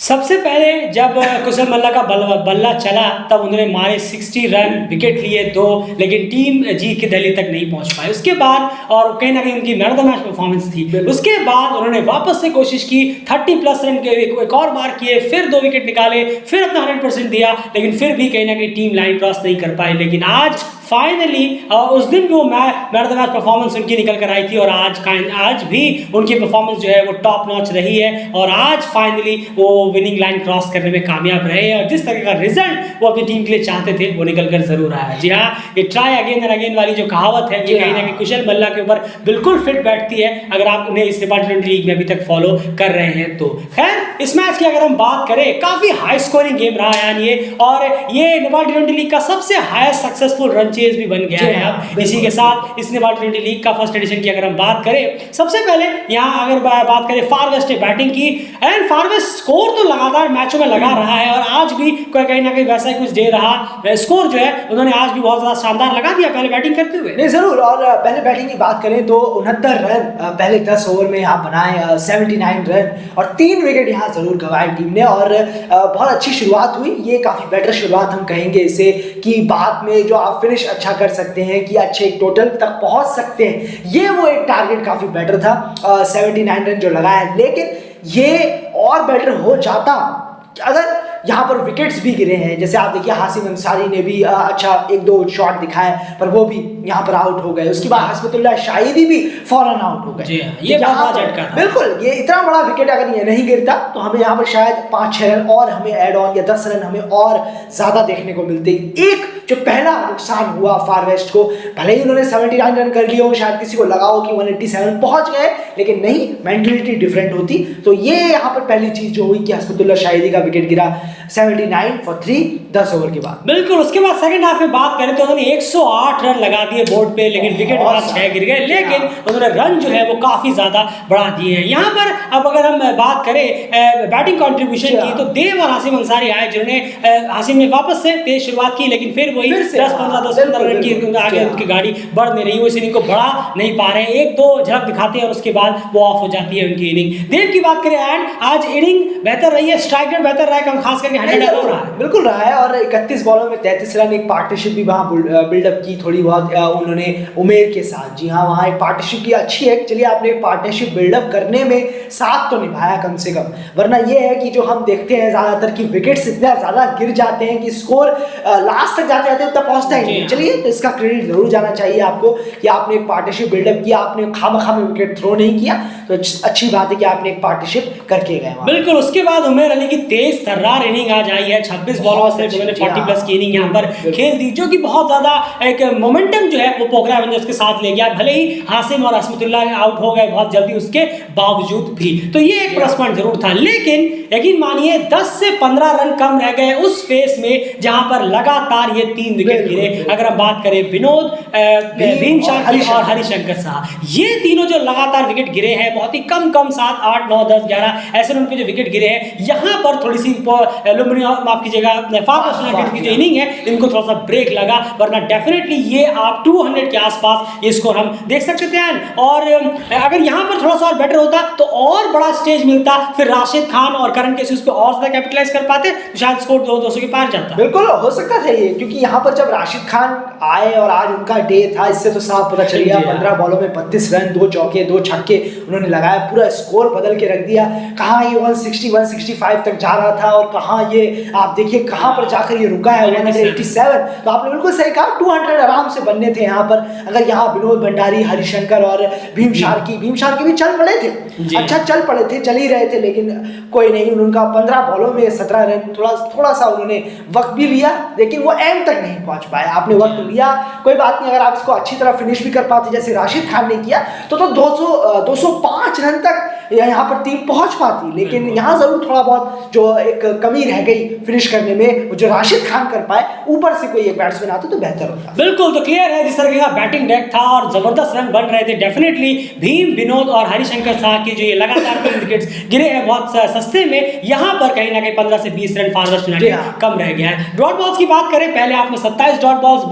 सबसे पहले जब कुशल मल्ला का बल्ला चला तब उन्होंने मारे 60 रन, विकेट लिए 2, लेकिन टीम जीत की दहलीज तक नहीं पहुंच पाई। उसके बाद और कहीं ना कहीं उनकी man of the match performance थी। उसके बाद उन्होंने वापस से कोशिश की, 30 प्लस रन के एक और बार किए, फिर 2 विकेट निकाले, फिर अपना 100% दिया, लेकिन फिर भी कहीं ना कहीं टीम लाइन क्रॉस नहीं कर पाई। लेकिन आज फाइनली उस दिन वो man of the match performance उनकी निकल कर आई थी और आज भी उनकी परफॉर्मेंस जो है वो टॉप नॉच रही है और आज फाइनली वो विनिंग लाइन क्रॉस करने में कामयाब रहे और जिस तरह का रिजल्ट वो अपनी टीम के लिए चाहते थे वो निकल कर जरूर आया। जी हाँ, ये ट्राई अगेन एंड अगेन वाली जो कहावत है ये कहीं ना कहीं कुशल मल्ला के ऊपर बिल्कुल फिट बैठती है अगर आप उन्हें इस नेपाल टी20 लीग में अभी तक फॉलो कर रहे हैं तो। खैर इस मैच की अगर हम बात करें, काफी हाई स्कोरिंग गेम रहा यार ये, और ये नेपाल टी20 लीग का सबसे हाईएस्ट सक्सेसफुल रन चेज भी बन गया है। अब इसी के साथ इस नेपाल टी20 लीग का फर्स्ट एडिशन की अगर हम बात करें, सबसे पहले यहाँ अगर बात करें फार वेस्ट ने बैटिंग की एंड फार वेस्ट स्कोर तो लगातार मैचों में लगा रहा है और आज भी कहीं ना कहीं वैसा ही कुछ दे रहा स्कोर जो है उन्होंने आज भी बहुत ज्यादा शानदार लगा दिया पहले बैटिंग करते हुए। नहीं जरूर, और पहले बैटिंग की बात करें तो 69 रन पहले 10 ओवर में यहाँ बनाए, 79 रन और 3 विकेट यहाँ जरूर गंवाए टीम ने और बहुत अच्छी शुरुआत हुई। ये काफी बेटर शुरुआत हम कहेंगे इसे कि बाद में जो आप फिनिश अच्छा कर सकते हैं कि अच्छे टोटल तक पहुंच सकते हैं, ये वो एक टारगेट काफी बेटर था 79 रन जो लगाया, लेकिन ये और बेटर हो जाता अगर यहाँ पर विकेट्स भी गिरे हैं। जैसे आप देखिए हासिम अंसारी ने भी अच्छा 1-2 शॉट दिखाए पर वो भी यहाँ पर आउट हो गए। उसके बाद हस्बतुल्लाह शाहिदी भी फौरन आउट हो गए। ये झटका बिल्कुल, ये इतना बड़ा विकेट अगर ये नहीं गिरता तो हमें यहाँ पर शायद 5-6 रन और हमें एड ऑन या 10 रन हमें और ज्यादा देखने को मिलते। एक जो पहला नुकसान हुआ फार वेस्ट को, भले ही उन्होंने 79 रन कर लिए हो, शायद किसी को लगा हो कि 187 पहुंच गए, लेकिन नहीं, मेंटलिटी डिफरेंट होती। तो ये यहाँ पर पहली चीज जो हुई कि हस्बतुल्लाह शाहिदी का विकेट गिरा 79 for 3 10 ओवर के बाद। बिल्कुल, उसके बाद सेकंड हाफ में बात करें तो उन्होंने 108 रन लगा दिए बोर्ड पे, लेकिन विकेट वहां 6 गिर गए, लेकिन उन्होंने रन जो है वो काफी ज्यादा बढ़ा दिए हैं। यहाँ पर अब अगर हम बात करें बैटिंग कंट्रीब्यूशन की तो देव और हासिम अंसारी आए जिन्होंने हासिम ने वापस से तेज शुरुआत की, लेकिन फिर वही 10-15 रन की आगे उनकी गाड़ी बढ़ नहीं रही, वो इस इनिंग को बढ़ा नहीं पा रहे हैं। 1-2 झलक दिखाते हैं और उसके बाद वो ऑफ हो जाती है उनकी इनिंग। देव की बात करें एंड आज इनिंग बेहतर रही है, स्ट्राइक रेट बेहतर रहा है, खास करके 100 हो रहा है, बिल्कुल रहा है और 31 बॉलों में 33 रन, एक पार्टनरशिप भी वहाँ बिल्डअप की थोड़ी बहुत उन्होंने उमेर के साथ। जी हाँ, वहाँ एक पार्टनरशिप की अच्छी है। चलिए, आपने एक पार्टनरशिप बिल्डअप करने में साथ तो निभाया कम से कम, वरना ये है कि जो हम देखते हैं ज्यादातर कि विकेट्स इतना ज्यादा गिर जाते हैं कि स्कोर लास्ट तक जाते जाते उतना पहुंचता ही नहीं। चलिए, तो इसका क्रेडिट जरूर जाना चाहिए आपको कि आपने एक पार्टनरशिप बिल्डअप किया, आपने खामखा में विकेट थ्रो नहीं किया, तो अच्छी बात है कि आपने एक पार्टनरशिप करके गए। बिल्कुल, उसके बाद उमेर अली की तेज तर्रार इनिंग आज आई है, 26 बॉलों से उन्होंने 40 प्लस की इनिंग यहाँ पर खेल दी, जो कि बहुत ज्यादा एक मोमेंटम जो है वो पोखरा एवेंजर्स के साथ ले गया। भले ही हासिम और हस्बतुल्लाह आउट हो गए बहुत जल्दी, उसके बावजूद भी तो ये एक प्लस पॉइंट जरूर था। लेकिन यकीन मानिए 10 से 15 रन कम रह गए उस फेस में जहां पर लगातार ये 3 विकेट गिरे। अगर हम बात करें विनोद, भीम शार्की और हरिशंकर साहब, ये तीनों जो लगातार विकेट गिरे हैं, बहुत ही कम 7, 8, 9, 10, 11 ऐसे उनके जो विकेट गिरे हैं, यहाँ पर थोड़ी सी लुम्बिनी, माफ कीजिएगा, की जो इनिंग है इनको थोड़ा सा ब्रेक लगा, वरना डेफिनेटली ये आप 200 के आसपास ये स्कोर हम देख सकते थे। और अगर यहाँ पर थोड़ा सा और बेटर होता तो और बड़ा स्टेज मिलता, फिर राशिद खान और करण केसी पे और ज्यादा कैपिटलाइज कर पाते, तो शायद स्कोर 200 के पार जाता। बिल्कुल हो सकता था ये, क्योंकि यहाँ पर जब राशिद खान आए और आज उनका डे था, इससे तो साफ पता चल गया। 15 बॉलों में 32 रन, 2 चौके 2 छक्के उन्होंने लगाया, पूरा स्कोर बदल के रख दिया। कहाँ ये 160 165 तक जा रहा था और कहाँ ये आप देखिए कहाँ पर जाकर ये रुका है 187। तो आपने बिल्कुल सही कहा, 200 आराम से बनने थे यहाँ पर। अगर यहाँ विनोद भंडारी, हरिशंकर और भीम शार्की भी चल पड़े थे, अच्छा चल पड़े थे, चल ही रहे थे, लेकिन कोई नहीं, उनका 15 बॉलों में 17 रन, थोड़ा सा उन्होंने वक्त भी लिया, लेकिन वो एंड तक नहीं पहुंच पाए। आपने वक्त लिया, कोई बात नहीं, अगर आप इसको अच्छी तरह फिनिश भी कर पाते जैसे राशिद खान ने किया तो 205 रन तक यहाँ पर टीम पहुंच पाती, लेकिन यहाँ जरूर थोड़ा बहुत जो एक कमी रह गई फिनिश करने में, जो राशिद खान कर पाए, ऊपर से कोई एक बैट्समैन आते तो बेहतर होता। बिल्कुल, तो क्लियर है जिस तरह का बैटिंग डेक था और जबरदस्त रन बन रहे थे। डेफिनेटली भीम, विनोद और हरिशंकर साहब के जो ये लगातार 3 विकेट्स गिरे हैं बहुत सस्ते में, यहाँ पर कहीं ना कहीं 15 से 20 रन फार वेस्ट यूनाइटेड कम रह गया है। डॉट बॉल्स की बात करें, पहले हाफ में 27 डॉट बॉल्स,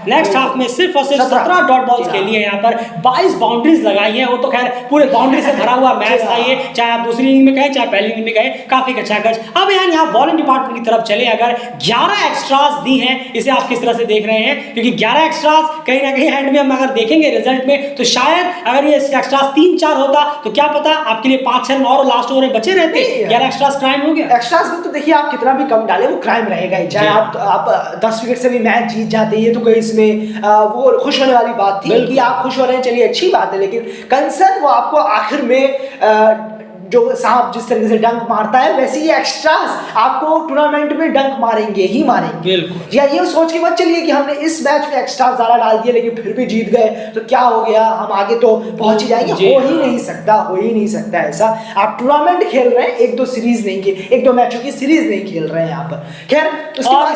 नेक्स्ट हाफ में सिर्फ और सिर्फ 17 डॉट बॉल्स खेली है। यहाँ पर 22 बाउंड्रीज लगाई है, वो तो खैर पूरे बाउंड्री से भरा हुआ मैच था ये, चाहे आप दूसरी इनिंग में कहें चाहे पहली इनिंग में कहें, काफी अच्छा गज। अब यहाँ बॉलिंग डिपार्टमेंट की तरफ चले, अगर 11 एक्स्ट्रास दी हैं, इसे आप किस तरह से देख रहे हैं? क्योंकि 11 एक्स्ट्रास कहीं ना कहीं एंड में हम अगर देखेंगे रिजल्ट में, तो शायद अगर ये एक्स्ट्रास 3-4 होता तो क्या पता आपके लिए 5-6 और लास्ट ओवर में बचे रहते। 11 एक्स्ट्रास क्राइम हो गया। एक्स्ट्रास में तो देखिए आप कितना भी कम डाले वो क्राइम रहेगा ही, चाहे आप 10 विकेट से भी मैच जीत जाते, ये तो कोई इसमें वो खुश होने वाली बात थी कि आप खुश हो रहे हैं, चलिए अच्छी बात है। लेकिन कंसर्न वो आपको आखिर में जो सांप जिस तरीके से डंक मारता है, वैसे ही एक्स्ट्रास आपको टूर्नामेंट में डंक मारेंगे ही मारेंगे। बिल्कुल। या ये सोच के मत चलिए कि हमने इस मैच में एक्स्ट्रास ज्यादा डाल दिए लेकिन फिर भी जीत गए तो क्या हो गया, हम आगे तो पहुंच ही जाएंगे। हो ही नहीं सकता ऐसा। आप टूर्नामेंट खेल रहे हैं, 1-2 सीरीज नहीं खेल, 1-2 मैचों की सीरीज नहीं खेल रहे हैं यहाँ पर। खैर, और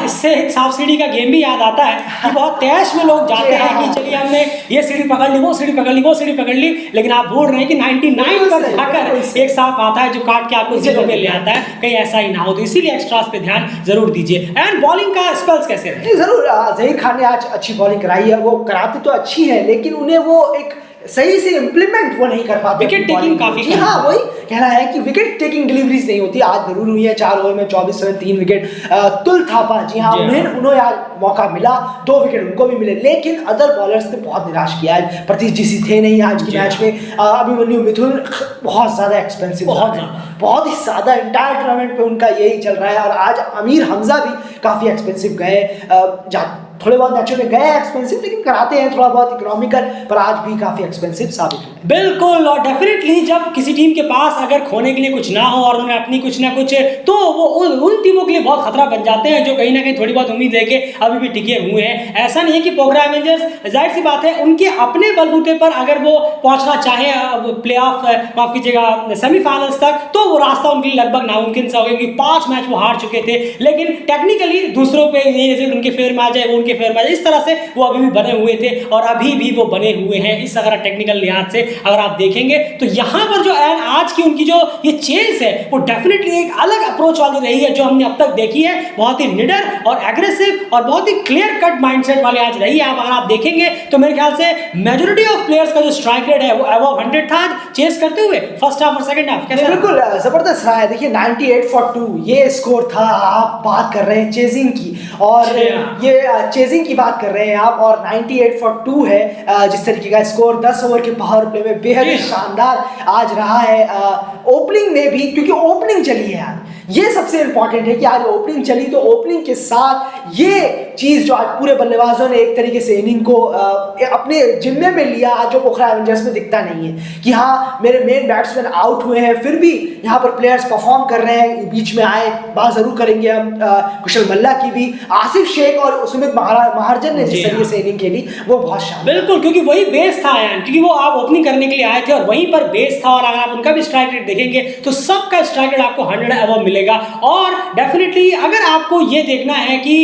इससे एक सांप सीढ़ी का गेम भी याद आता है कि बहुत तैश में लोग जाते हैं कि चलिए हमने ये सीढ़ी पकड़ ली, वो सीढ़ी पकड़ ली, वो सीढ़ी पकड़ ली, लेकिन आप भूल रहे हैं कि 99 पर जाकर एक सांप आता है जो काट के आपको 0 पे ले आता है, कहीं ऐसा ही ना हो। तो इसीलिए एक्स्ट्रास पे ध्यान जरूर दीजिए। एंड बॉलिंग का स्पेल्स कैसे रहे? जरूर, जहीर खान ने आज अच्छी बॉलिंग कराई है, वो कराती तो अच्छी है लेकिन उन्हें वो एक सही से इम्प्लीमेंट वो नहीं कर पाते। विकेट टेकिंग काफी, हाँ वही कहना है कि विकेट टेकिंग डिलीवरीज नहीं होती। आज जरूर हुई है, 4 ओवर में 24 रन 3 विकेट। तुल थापा, जी हाँ, उन्हें यार मौका मिला, 2 विकेट उनको भी मिले, लेकिन अदर बॉलर्स ने बहुत निराश किया है। प्रतीश जीसी थे नहीं आज की मैच में। अभिमन्यु मिथुन बहुत ज्यादा एक्सपेंसिव, बहुत ही ज्यादा, इंटायर टूर्नामेंट पे उनका यही चल रहा है। और आज अमीर हमजा भी काफी एक्सपेंसिव गए, थोड़े बहुत मैचों में गए एक्सपेंसिव, लेकिन कराते हैं थोड़ा बहुत इकोनॉमिकल, पर आज भी काफी एक्सपेंसिव साबित हुए। बिल्कुल। और डेफिनेटली जब किसी टीम के पास अगर खोने के लिए कुछ ना हो और उन्हें अपनी कुछ ना कुछ, तो वो उन टीमों के लिए बहुत खतरा बन जाते हैं जो कहीं ना कहीं थोड़ी बहुत उम्मीद लेके अभी भी टिके हुए हैं। ऐसा नहीं है कि पोखरा एवेंजर्स, जाहिर सी बात है उनके अपने बलबूते पर अगर वो पहुंचना चाहे प्ले ऑफ, माफ कीजिएगा, सेमीफाइनल्स तक, तो वो रास्ता उनके लिए लगभग नामुमकिन सा हो गया, क्योंकि 5 मैच वो हार चुके थे। लेकिन टेक्निकली दूसरों पे ये रिजल्ट उनके फेवर में आ जाए, वो उनके फेवर में आ जाए, इस तरह से वो अभी भी बने हुए थे और अभी भी वो बने हुए हैं। इस अगर टेक्निकल लिहाज से अगर आप देखेंगे तो यहाँ पर जो आज की उनकी जो ये चेस है वो डेफिनेटली एक अलग अप्रोच वाली रही है जो हमने अब तक देखी है। बहुत ही निडर और एग्रेसिव और बहुत ही क्लियर कट माइंडसेट वाले आज रही है। अगर आप देखेंगे तो मेरे ख्याल से मेजॉरिटी ऑफ प्लेयर्स का जो स्ट्राइक रेट है वो अबव 100 था चेस करते हुए फर्स्ट हाफ और सेकंड हाफ। कैसा? बिल्कुल जबरदस्त रहा है। देखिए 98 for 2 ये स्कोर था। आप बात कर रहे हैं चेजिंग की, और ये चेजिंग की बात कर रहे हैं आप, और 98 for 2 है जिस तरीके का स्कोर 10 ओवर के पावर प्ले में बेहद शानदार आज रहा है। ओपनिंग में भी, क्योंकि ओपनिंग चली है यार, ये सबसे इंपॉर्टेंट है कि आज ओपनिंग चली, तो ओपनिंग के साथ ये चीज जो आज पूरे बल्लेबाजों ने एक तरीके से इनिंग को अपने जिम्मे में लिया, आज जो पोखरा एवेंजर्स में दिखता नहीं है कि हाँ मेरे मेन बैट्समैन आउट हुए हैं, फिर भी यहाँ पर प्लेयर्स परफॉर्म कर रहे हैं, बीच में आए, बात जरूर करेंगे हम कुशल मल्ला की भी, आसिफ शेख और सुमित महाजन ने जिस तरीके से इनिंग खेली वो बहुत शानदार। बिल्कुल, क्योंकि वही बेस था यार, क्योंकि वो आप ओपनिंग करने के लिए आए थे और वहीं पर बेस था। और अगर आप उनका भी स्ट्राइक रेट देखेंगे तो सबका स्ट्राइक रेट आपको 100 अबव मिलेगा। और डेफिनेटली अगर आपको ये देखना है कि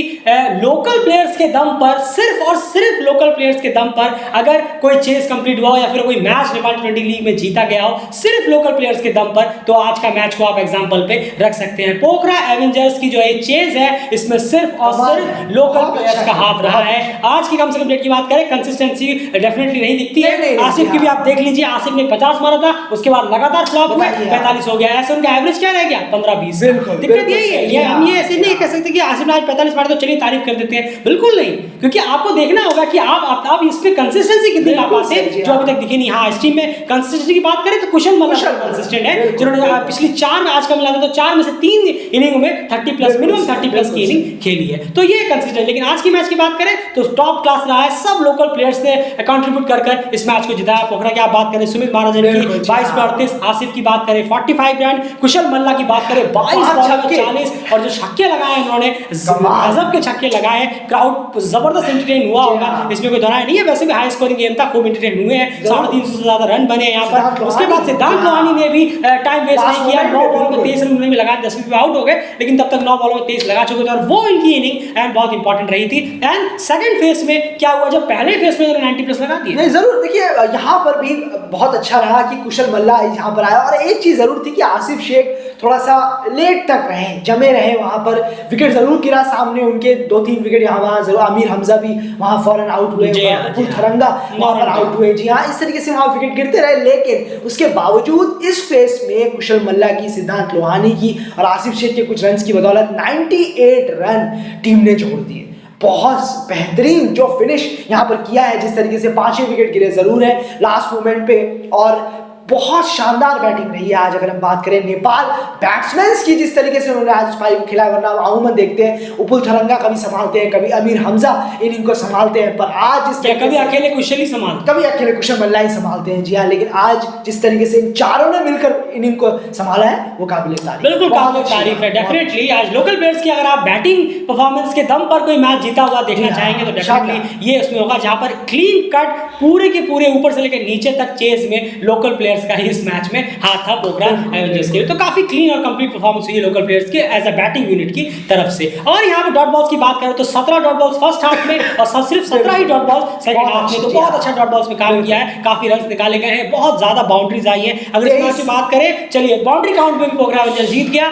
लोकल प्लेयर्स के दम पर, सिर्फ और सिर्फ लोकल प्लेयर्स के दम पर अगर कोई चेस कंप्लीट हुआ हो या फिर कोई मैच नेपाल T20 लीग में जीता गया हो सिर्फ लोकल प्लेयर्स के दम पर, तो आज का मैच को आप एग्जांपल पे रख सकते हैं। पोखरा एवेंजर्स की जो ये चेस है इसमें सिर्फ और सिर्फ लोकल प्लेयर्स का हाथ रहा है। आज की कम से कम डेट की बात करें, कंसिस्टेंसी डेफिनेटली नहीं दिखती है। आसिफ की भी आप देख लीजिए, आसिफ ने 50 मारा था, उसके बाद लगातार फ्लॉप हुए, 45 हो गया। ऐसे उनका एवरेज क्या रह गया? 15-20। दिक्कत यही है, ये हम ये ऐसे नहीं कह सकते कि आसिफ ने आज 45 मारा तो चलिए तारीफ कर देते हैं, बिल्कुल नहीं, क्योंकि आपको देखना होगा कि आप इस पे कंसिस्टेंसी कितनी ला पाते हैं जो अभी तक दिखी नहीं। हाँ, इस टीम में कंसिस्टेंसी की बात करें तो कुशल मल्ला कंसिस्टेंट है, जिन्होंने पिछली 4 आज का मिला था तो 4 में से 3 इनिंग में 30 प्लस, मिनिमम 30 प्लस की इनिंग खेली है, तो ये कंसिस्टेंट। लेकिन आज की मैच की बात करें तो टॉप क्लास रहा है, सब लोकल प्लेयर्स ने कंट्रीब्यूट कर इस मैच को जिताया। पोखरा की आप बात करें, सुमित महाजन की 22 पे 38, आसिफ की बात करें 45 रन, कुशल मल्ला की बात करें 22 बॉल में 40, और जो छक्के लगाए इन्होंने गजब के छक्के लगाए, क्राउड जबरदस्त एंटरटेन हुआ होगा, इसमें कोई दोहराई नहीं है। वैसे भी हाई स्कोरिंग गेम था, खूब एंटरटेन हुए हैं, 350 से ज्यादा रन बने यहाँ पर। उसके बाद सिद्धांत लोहानी ने भी टाइम वेस्ट नहीं किया, 9 बॉल में 23 रन उन्होंने लगाया, 10 पे आउट हो गए, लेकिन तब तक 9 बॉल में 23 लगा चुके थे और वो इनकी इनिंग एंड बहुत इंपॉर्टेंट रही थी। एंड सेकंड फेज में क्या हुआ, जब पहले फेज में 90 प्लस लगा दिए। नहीं जरूर, देखिए यहाँ पर भी बहुत अच्छा रहा कि कुशल मल्ला यहाँ पर आया, और एक चीज जरूर थी कि आसिफ शेख थोड़ा सा लेट तक रहे, जमे रहे वहाँ पर। विकेट जरूर गिरा सामने उनके, 2-3 विकेट यहाँ वहाँ जरूर। आमिर हमजा भी वहाँ फौरन आउट हुए, उपुल थरंगा वहाँ पर आउट हुए। जी हाँ, इस तरीके से वहाँ विकेट गिरते रहे, लेकिन उसके बावजूद इस फेस में कुशल मल्ला की, सिद्धांत लोहानी की और आसिफ शेख के कुछ रन की बदौलत 98 रन टीम ने जोड़ दिए। बहुत बेहतरीन जो फिनिश यहाँ पर किया है, जिस तरीके से 5 विकेट गिरे जरूर है लास्ट मोमेंट पे, और बहुत शानदार बैटिंग रही है आज। अगर हम बात करें नेपाल बैट्समैन की, जिस तरीके से उन्होंने आज पारी को खिलाया, वरना अमूमन देखते हैं उपुल थरंगा कभी संभालते हैं, कभी आमिर हमजा इनिंग को संभालते हैं, पर आज जिस तरीके कभी अकेले कुशल ही संभालते, कभी अकेले कुशल मल्ला ही संभालते हैं। जी हाँ, लेकिन आज जिस तरीके से इन चारों ने मिलकर इनिंग को संभाला है वो काबिल तारीफ, बिल्कुल काबिल तारीफ है। डेफिनेटली आज लोकल प्लेयर्स की अगर आप बैटिंग परफॉर्मेंस के दम पर कोई मैच जीता हुआ देखना चाहेंगे तो डेफिनेटली ये उसमें होगा, जहां पर क्लीन कट पूरे के पूरे ऊपर से लेकर नीचे तक चेज में लोकल प्लेयर्स का ही इस मैच में हाथ था पोखरा एवेंजर्स के लिए। तो काफी क्लीन और कंप्लीट परफॉर्मेंस हुई है लोकल प्लेयर्स के एज अ बैटिंग यूनिट की तरफ से। और यहाँ पे डॉट बॉल्स की बात करें तो 17 डॉट बॉल्स फर्स्ट हाफ में और सिर्फ 17 ही डॉट बॉल्स सेकंड हाफ में, तो बहुत अच्छा डॉट बॉल्स में काम किया है, काफी रन निकाले गए हैं, बहुत ज्यादा बाउंड्रीज आई है। अगर इस मैच की बात करें, चलिए बाउंड्री काउंट में भी पोखरा एवेंजर्स जीत गया।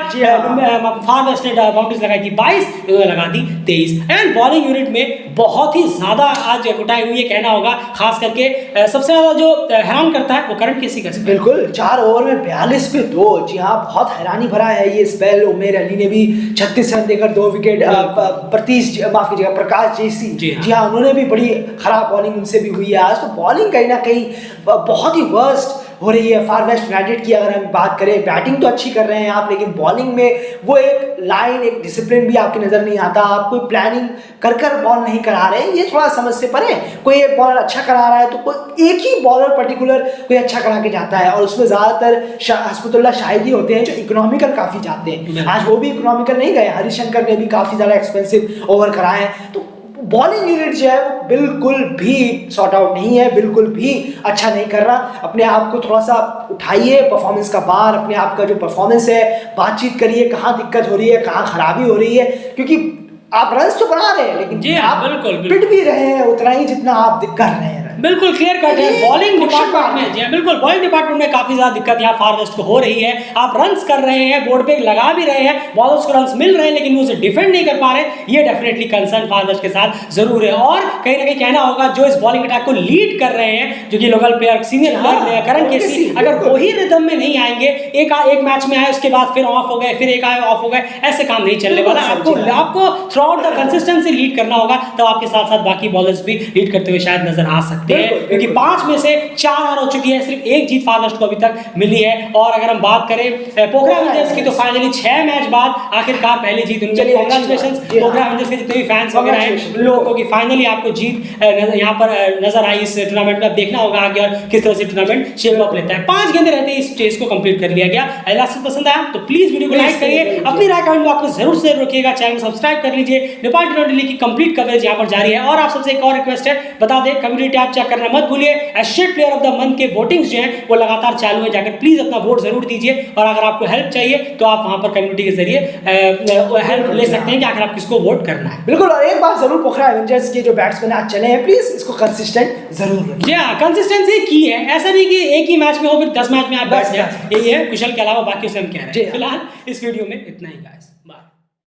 फार वेस्ट ने बाउंड्रीज लगाई थी 22, इन्होंने लगा दी 23। एंड बॉलिंग यूनिट में बहुत ही ज्यादा आज कुटाई हुई है कहना होगा, खास करके सबसे ज्यादा जो हैरान करता है वो करण केसी का। बिल्कुल, 4 ओवर में 42 पे 2। जी हाँ, बहुत हैरानी भरा है ये स्पेल। उमेर अली ने भी 36 रन देकर 2 विकेट, प्रकाश जैसी, जी हाँ, उन्होंने भी बड़ी खराब बॉलिंग उनसे भी हुई है आज। तो बॉलिंग कहीं ना कहीं बहुत ही वर्स्ट हो रही है फार वेस्ट यूनाइटेड की। अगर हम बात करें, बैटिंग तो अच्छी कर रहे हैं आप, लेकिन बॉलिंग में वो एक लाइन, एक डिसिप्लिन भी आपकी नजर नहीं आता। आप कोई प्लानिंग कर बॉल नहीं करा रहे, ये थोड़ा समझ से परे। कोई एक बॉलर अच्छा करा रहा है तो कोई एक ही बॉलर पर्टिकुलर कोई अच्छा करा के जाता है, और उसमें ज्यादातर हस्बतुल्लाह शाहिदी होते हैं जो इकोनॉमिकल काफी जाते हैं। आज वो भी इकोनॉमिकल नहीं गए, हरिशंकर ने भी काफी ज्यादा एक्सपेंसिव ओवर कराए हैं। तो बॉलिंग यूनिट जो है वो बिल्कुल भी सॉर्ट आउट नहीं है, बिल्कुल भी अच्छा नहीं कर रहा। अपने आप को थोड़ा सा उठाइए, परफॉर्मेंस का बार, अपने आप का जो परफॉर्मेंस है, बातचीत करिए, कहाँ दिक्कत हो रही है, कहाँ खराबी हो रही है, क्योंकि आप रन तो बना रहे हैं लेकिन आप बिल्कुल पिट भी रहे हैं उतना ही जितना आप कर रहे हैं। बिल्कुल क्लियर कट है बॉलिंग डिपार्टमेंट में। जी बिल्कुल, बॉलिंग डिपार्टमेंट में काफी ज्यादा दिक्कत यहाँ फार वेस्ट को हो रही है। आप रन्स कर रहे हैं, बोर्ड पे लगा भी रहे हैं, बॉलर्स को रन्स मिल रहे हैं, लेकिन वो उसे डिफेंड नहीं कर पा रहे। ये डेफिनेटली कंसर्न फार वेस्ट के साथ जरूर है। और कहीं ना कहीं कहना होगा जो इस बॉलिंग अटैक को लीड कर रहे हैं, जो कि लोकल प्लेयर, सीनियर प्लेयर करण केसी, अगर वही रिदम में नहीं आएंगे, एक मैच में आए उसके बाद फिर ऑफ हो गए, फिर एक आए ऑफ हो गए, ऐसे काम नहीं चलने वाला। आपको through out the consistency lead करना होगा, तो आपके साथ साथ बाकी बॉलर्स भी लीड करते हुए शायद नजर आ सकते हैं, क्योंकि 5 में से 4 हार हो चुकी है, सिर्फ एक जीत फार वेस्ट को अभी तक मिली है। और अगर हम बात करें पोखरा एवेंजर्स की, तो फाइनली 6 मैच बाद आखिरकार पहली जीत उनके लिए। कांग्रेचुलेशंस पोखरा एवेंजर्स के जितने भी फैंस वगैरह हैं उन लोगों को कि फाइनली आपको जीत यहाँ पर नजर आई इस टूर्नामेंट में। अब देखना होगा आगे और किस तरह से टूर्नामेंट शेप अप लेता है। 5 गेंदें रहते इस स्टेज को कंप्लीट कर लिया गया। अगर आपको पसंद आया तो प्लीज वीडियो को लाइक करिए, अपनी राय कमेंट बॉक्स में जरूर से रखिएगा, चैनल को सब्सक्राइब कर लीजिए। नेपाल टी20 लीग की कंप्लीट कवरेज यहाँ पर जारी है। और आप सबसे एक और रिक्वेस्ट है, बता दें कम्युनिटी टैब चेक करना मत भूलिए। Asian player of the month के वोटिंग्स जो हैं वो लगातार चालू है, जाकर प्लीज अपना वोट जरूर दीजिए। और अगर आपको हेल्प चाहिए तो आप वहां पर कम्युनिटी के जरिए हेल्प ले सकते हैं कि आखिर आप किसको वोट करना है। बिल्कुल, और एक बात जरूर, पोखरा एवेंजर्स के जो बैट्समैन आज चले हैं, प्लीज इसको कंसिस्टेंट जरूर रखें। जी हाँ, कंसिस्टेंसी की है, ऐसा नहीं कि एक ही मैच में हो फिर 10 मैच में आप बैठ जाए। यही है कुशल के अलावा बाकी से हम कह रहे हैं। फिलहाल इस वीडियो में इतना ही गाइस, बाय।